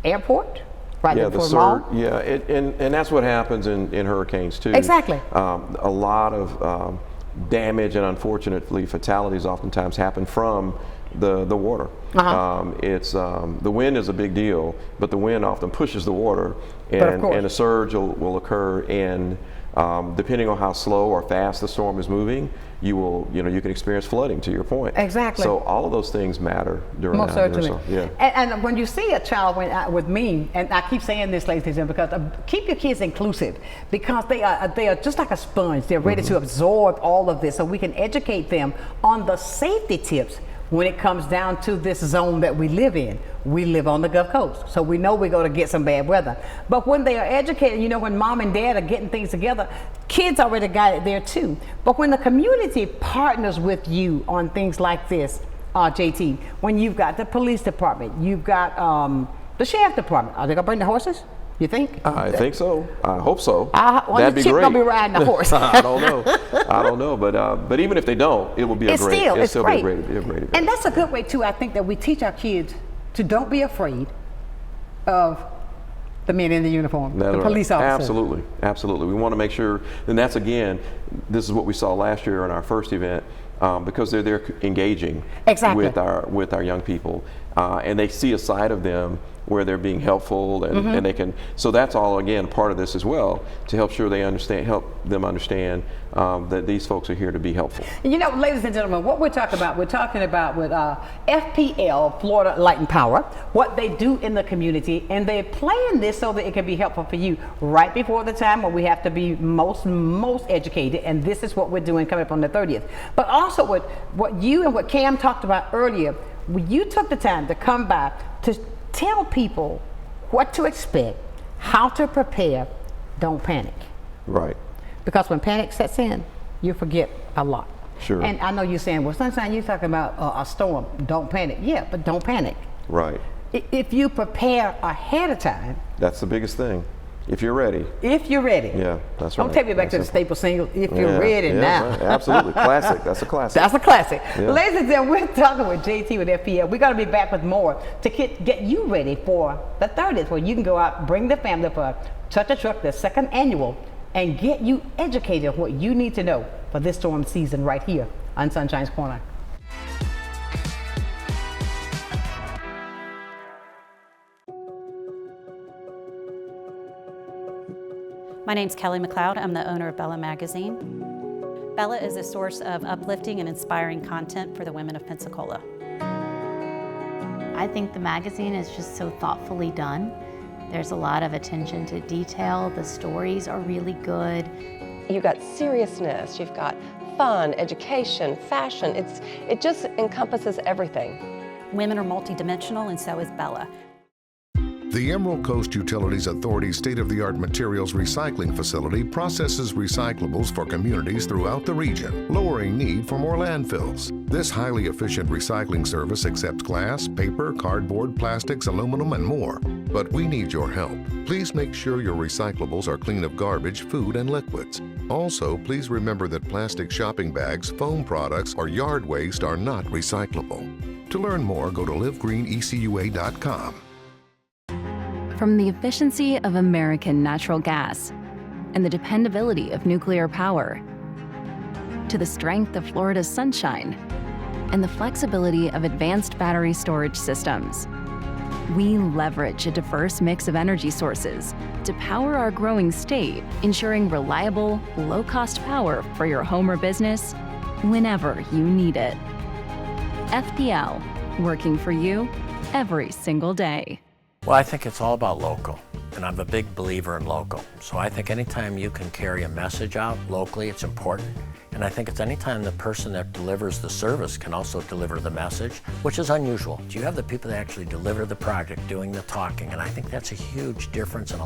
airport. Right yeah, the mall. Yeah, and that's what happens in hurricanes too. Exactly. A lot of damage and unfortunately fatalities oftentimes happen from the water. It's the wind is a big deal, but the wind often pushes the water, and a surge will occur. And depending on how slow or fast the storm is moving, you can experience flooding. To your point, exactly. So all of those things matter during most that. certainly. So, yeah. And when you see a child with me, and I keep saying this, ladies and gentlemen, because keep your kids inclusive, because they are just like a sponge. They're ready to absorb all of this, so we can educate them on the safety tips. When it comes down to this zone that we live in, we live on the Gulf Coast, so we know we're going to get some bad weather. But when they are educated, when mom and dad are getting things together, kids already got it there too. But when the community partners with you on things like this, JT, when you've got the police department, you've got the sheriff department, are they going to bring the horses? You think? I think so. I hope so. That'd be great. Gonna be riding the horse. I don't know. But even if they don't, it will be it's still be a great event. And that's a good way too. I think that we teach our kids to don't be afraid of the men in the uniform, the police officers. Absolutely. We want to make sure, and that's again, this is what we saw last year in our first event, because they're there engaging with our young people, and they see a side of them where they're being helpful, and they can. So that's all again part of this as well, to help sure they understand, help them understand that these folks are here to be helpful. You know, ladies and gentlemen, what we're talking about with FPL, Florida Light and Power, what they do in the community, and they plan this so that it can be helpful for you right before the time when we have to be most educated, and this is what we're doing coming up on the 30th. But also what you and what Cam talked about earlier, you took the time to come by to tell people what to expect, how to prepare, don't panic. Right. Because when panic sets in, you forget a lot. Sure. And I know you're saying, well, Sonshine, you're talking about a storm, don't panic. Yeah, but don't panic. Right. If you prepare ahead of time. That's the biggest thing. If you're ready. If you're ready. Yeah, that's right. Don't take me back to the staple single, if you're ready now. Right. Absolutely, classic, that's a classic. That's a classic. Yeah. Ladies and gentlemen, we're talking with JT with FPL. We're going to be back with more to get you ready for the 30th, where you can go out, bring the family for Touch a Truck, the second annual, and get you educated on what you need to know for this storm season right here on Sonshine's Corner. My name's Kelly McLeod. I'm the owner of Bella Magazine. Bella is a source of uplifting and inspiring content for the women of Pensacola. I think the magazine is just so thoughtfully done. There's a lot of attention to detail. The stories are really good. You've got seriousness, you've got fun, education, fashion. It just encompasses everything. Women are multidimensional, and so is Bella. The Emerald Coast Utilities Authority's state-of-the-art materials recycling facility processes recyclables for communities throughout the region, lowering need for more landfills. This highly efficient recycling service accepts glass, paper, cardboard, plastics, aluminum, and more. But we need your help. Please make sure your recyclables are clean of garbage, food, and liquids. Also, please remember that plastic shopping bags, foam products, or yard waste are not recyclable. To learn more, go to livegreenecua.com. From the efficiency of American natural gas and the dependability of nuclear power, to the strength of Florida's sunshine and the flexibility of advanced battery storage systems, we leverage a diverse mix of energy sources to power our growing state, ensuring reliable, low-cost power for your home or business whenever you need it. FPL, working for you every single day. Well, I think it's all about local, and I'm a big believer in local. So I think anytime you can carry a message out locally, it's important. And I think it's anytime the person that delivers the service can also deliver the message, which is unusual. You have the people that actually deliver the project doing the talking, and I think that's a huge difference, and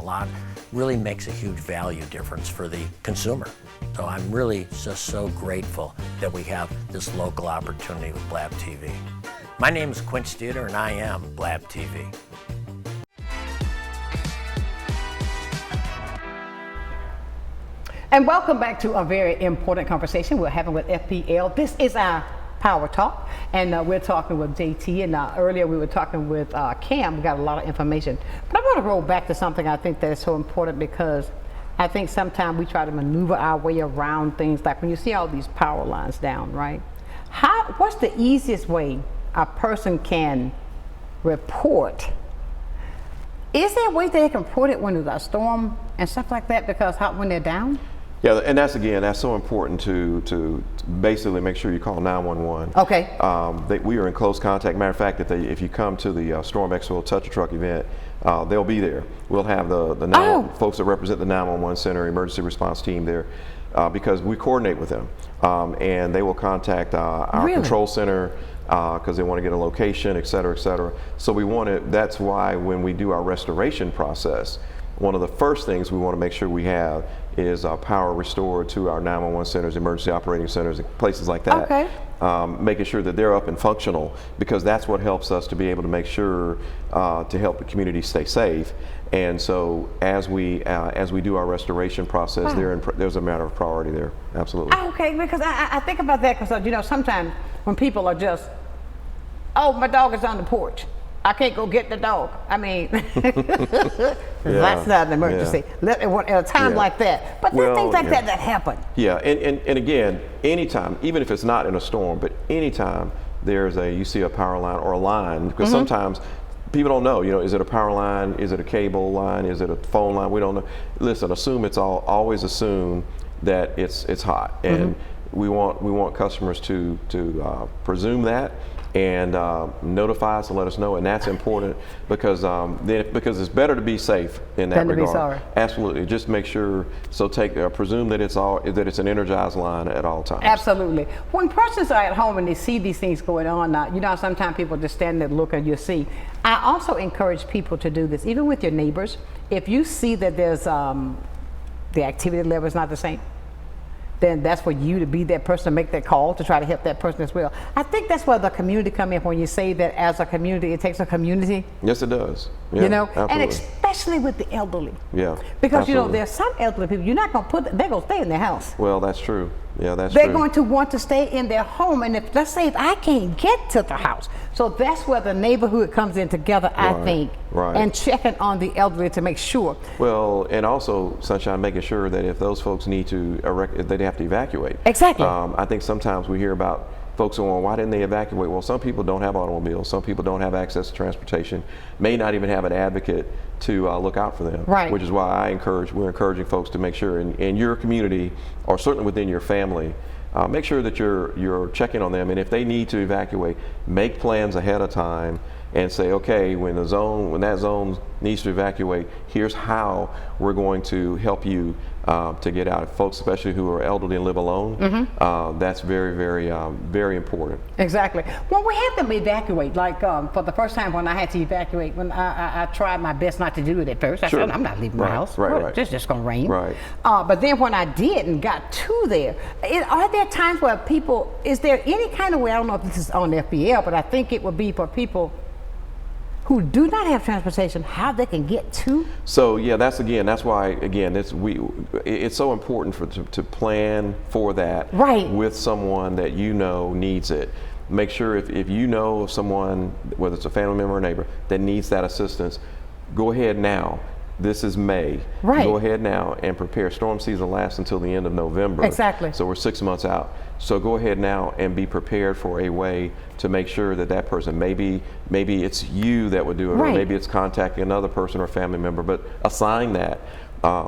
really makes a huge value difference for the consumer. So I'm really just so grateful that we have this local opportunity with Blab TV. My name is Quint Studer, and I am Blab TV. And welcome back to a very important conversation we're having with FPL. This is our Power Talk, and we're talking with JT, and earlier we were talking with Cam. We got a lot of information. But I want to roll back to something I think that is so important, because I think sometimes we try to maneuver our way around things, like when you see all these power lines down, right? What's the easiest way a person can report? Is there a way they can report it when there's a storm and stuff like that, because when they're down? Yeah, and that's so important to basically make sure you call 911. Okay. We are in close contact. Matter of fact, if you come to the Storm Expo Touch a Truck event, they'll be there. We'll have the folks that represent the 911 Center emergency response team there, because we coordinate with them, and they will contact our control center because they want to get a location, et cetera, et cetera. So that's why when we do our restoration process, one of the first things we want to make sure we have is power restored to our 911 centers, emergency operating centers, and places like that. Okay. Making sure that they're up and functional, because that's what helps us to be able to make sure to help the community stay safe. And so as we do our restoration process, there's a matter of priority there. Absolutely. Okay, because I think about that, because sometimes when people are just, oh, my dog is on the porch, I can't go get the dog. I mean, that's not an emergency. At a time like that. But there's things like that happen. Yeah, and again, anytime, even if it's not in a storm, but anytime you see a power line or a line, because sometimes people don't know, is it a power line? Is it a cable line? Is it a phone line? We don't know. Listen, always assume that it's hot. And we want customers to presume that and notify us and let us know, and that's important because it's better to be safe in that regard. To be sorry. Absolutely, just make sure. So presume that it's an energized line at all times. Absolutely. When persons are at home and they see these things going on, now sometimes people just stand there and look and you see. I also encourage people to do this, even with your neighbors. If you see that there's the activity level is not the same, then that's for you to be that person to make that call to try to help that person as well. I think that's where the community come in when you say that as a community, it takes a community. Yes, it does. Yeah, absolutely. And especially with the elderly. Yeah. Because there's some elderly people you're not gonna they're gonna stay in their house. Well, that's true. Yeah, that's true. They're going to want to stay in their home, and let's say if I can't get to the house, so that's where the neighborhood comes in together, I think, and checking on the elderly to make sure. Well, and also, Sonshine, making sure that if those folks need to, they have to evacuate. Exactly. I think sometimes we hear about folks saying, well, why didn't they evacuate? Well, some people don't have automobiles. Some people don't have access to transportation, may not even have an advocate to look out for them. Right. Which is why we're encouraging folks to make sure in your community, or certainly within your family, make sure that you're checking on them. And if they need to evacuate, make plans ahead of time and say, okay, when that zone needs to evacuate, here's how we're going to help you to get out. Folks, especially who are elderly and live alone, that's very, very, very important. Exactly. When we had them evacuate, like for the first time when I had to evacuate, when I tried my best not to do it at first. I said, I'm not leaving my house. Right. It's just going to rain. Right. But then when I did and got to there, are there times where is there any kind of way, I don't know if this is on FPL, but I think it would be for people who do not have transportation, how they can get to? So yeah, that's why it's so important to plan for that with someone that needs it. Make sure if you know of someone, whether it's a family member or neighbor, that needs that assistance, go ahead now. This is May. Right. Go ahead now and prepare. Storm season lasts until the end of November. Exactly. So we're 6 months out. So go ahead now and be prepared for a way to make sure that person, maybe it's you that would do it, or maybe it's contacting another person or family member, but assign that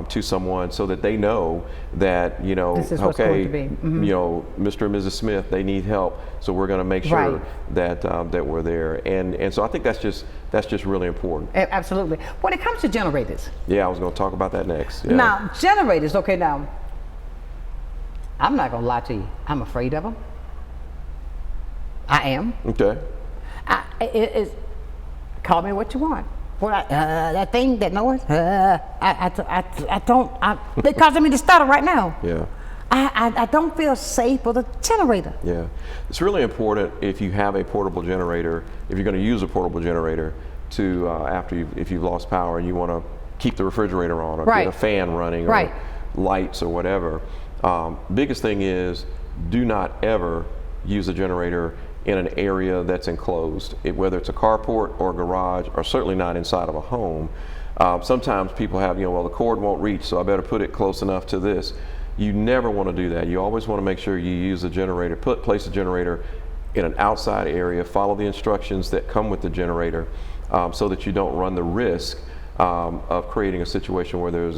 to someone so that they know that, this is what's going to be. Mr. and Mrs. Smith, they need help. So we're going to make sure that we're there. And so I think that's just really important. Absolutely. When it comes to generators. Yeah, I was going to talk about that next. Yeah. Now, generators, okay, now, I'm not going to lie to you. I'm afraid of them. I am. Okay. Call me what you want. That thing, that noise, it causing me to stutter right now. Yeah. I don't feel safe with a generator. Yeah. It's really important if you have a portable generator, if you're going to use a portable generator to, if you've lost power and you want to keep the refrigerator on or get a fan running or lights or whatever. Biggest thing is, do not ever use a generator in an area that's enclosed, whether it's a carport or a garage, or certainly not inside of a home. Sometimes people have, well, the cord won't reach, so I better put it close enough to this. You never want to do that. You always want to make sure you use a generator, place a generator in an outside area, follow the instructions that come with the generator, so that you don't run the risk of creating a situation where there's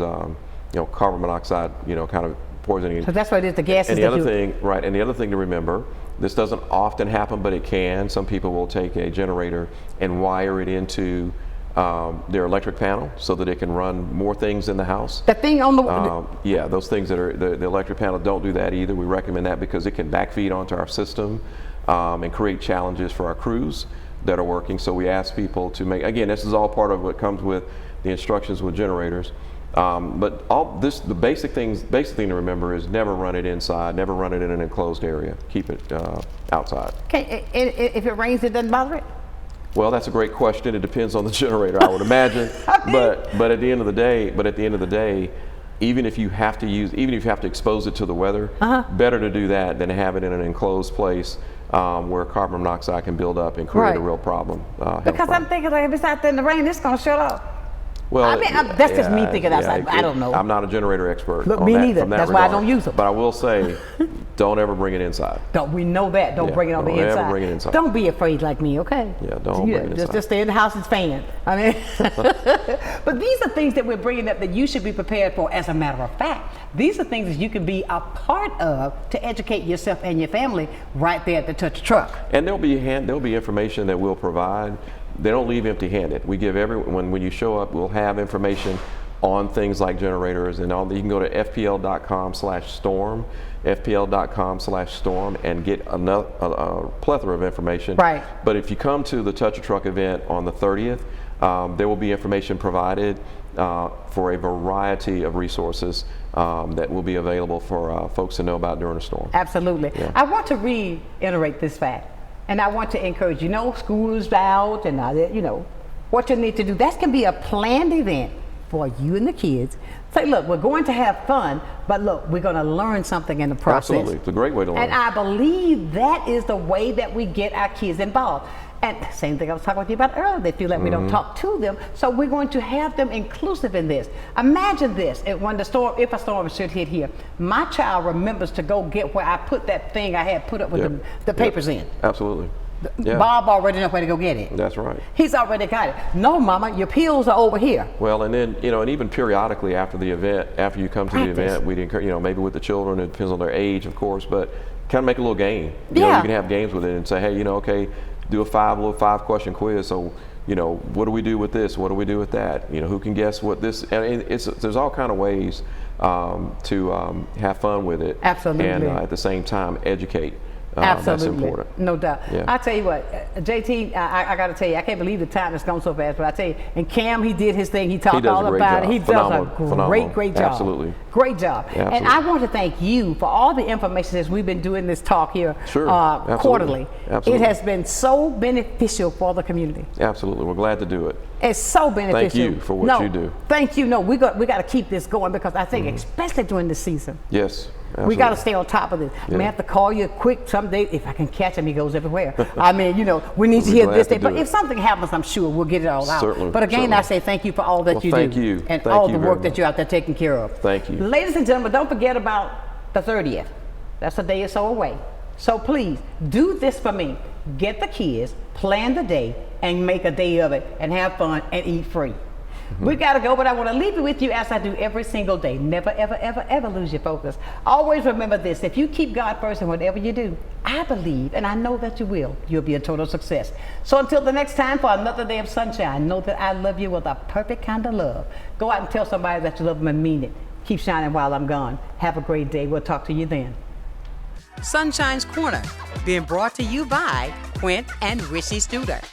carbon monoxide, kind of poisoning. So that's what it is, the gases. And the other thing to remember, this doesn't often happen, but it can. Some people will take a generator and wire it into their electric panel so that it can run more things in the house. The thing on the yeah, those things that are the electric panel, don't do that either. We recommend that because it can backfeed onto our system and create challenges for our crews that are working. So we ask people to make, again, this is all part of what comes with the instructions with generators. But the basic thing to remember is never run it inside, never run it in an enclosed area. Keep it outside. Okay, if it rains, it doesn't bother it? Well, that's a great question. It depends on the generator, I would imagine. But at the end of the day, even if you have to expose it to the weather, better to do that than have it in an enclosed place where carbon monoxide can build up and create a real problem. Because I'm thinking, like, if it's out there in the rain, it's going to shut off. Well, I mean, that's just me thinking outside. I don't know. I'm not a generator expert. Look, on me that, neither. from that That's regard. why I don't use them. But I will say, don't ever bring it inside. We know that. Don't bring it on the inside. Don't ever bring it inside. Don't be afraid like me, okay? Yeah, don't bring it inside. Just stay in the house and fan. I mean, but these are things that we're bringing up that you should be prepared for. As a matter of fact, these are things that you can be a part of to educate yourself and your family right there at the Touch Truck. And there'll be information that we'll provide. They don't leave empty-handed. We give everyone, when you show up, we'll have information on things like generators and all. You can go to fpl.com/storm, fpl.com/storm, and get a plethora of information. Right. But if you come to the Touch a Truck event on the 30th, there will be information provided for a variety of resources that will be available for folks to know about during a storm. Absolutely. Yeah. I want to reiterate this fact, and I want to encourage school is out, and what you need to do. That can be a planned event for you and the kids. Say, look, we're going to have fun, but look, we're going to learn something in the process. Absolutely, it's a great way to learn. And I believe that is the way that we get our kids involved. And same thing I was talking with you about earlier, they feel like we don't talk to them, so we're going to have them inclusive in this. Imagine this, if a storm should hit here, my child remembers to go get where I put that thing I had put up with the papers in. Absolutely. Yeah. Bob already knows where to go get it. That's right. He's already got it. No, Mama, your pills are over here. Well, and then, and even periodically after the event, after you come to the event, we'd encourage, maybe with the children, it depends on their age, of course, but kind of make a little game. You can have games with it and say, hey, okay, do a little 5-question quiz. So, what do we do with this? What do we do with that? Who can guess what this? And there's all kind of ways to have fun with it. Absolutely. And at the same time, educate. Absolutely. That's important. No doubt. Yeah. I tell you what, JT, I got to tell you, I can't believe the time has gone so fast, but I tell you, and Cam, he did his thing. He talked all about it. He does a great job. Absolutely. Great job. Yeah, and I want to thank you for all the information as we've been doing this talk here quarterly. Absolutely. It has been so beneficial for the community. Absolutely. We're glad to do it. It's so beneficial. Thank you for what you do. Thank you. No, we got to keep this going because I think, especially during the season. Yes. Absolutely. We got to stay on top of this. I may have to call you quick someday. If I can catch him, he goes everywhere. I mean, we need to hear this day. But if something happens, I'm sure we'll get it all out. Certainly. But again, I say thank you for all that you do. Thank you. And thank all you the work that you're out there taking care of. Thank you. Ladies and gentlemen, don't forget about the 30th. That's a day or so away. So please, do this for me. Get the kids, plan the day, and make a day of it, and have fun and eat free. We got to go, but I want to leave it with you as I do every single day. Never, ever, ever, ever lose your focus. Always remember this. If you keep God first in whatever you do, I believe, and I know that you will, you'll be a total success. So until the next time for another day of sunshine, know that I love you with a perfect kind of love. Go out and tell somebody that you love them and mean it. Keep shining while I'm gone. Have a great day. We'll talk to you then. Sunshine's Corner, being brought to you by Quint and Richie Studer.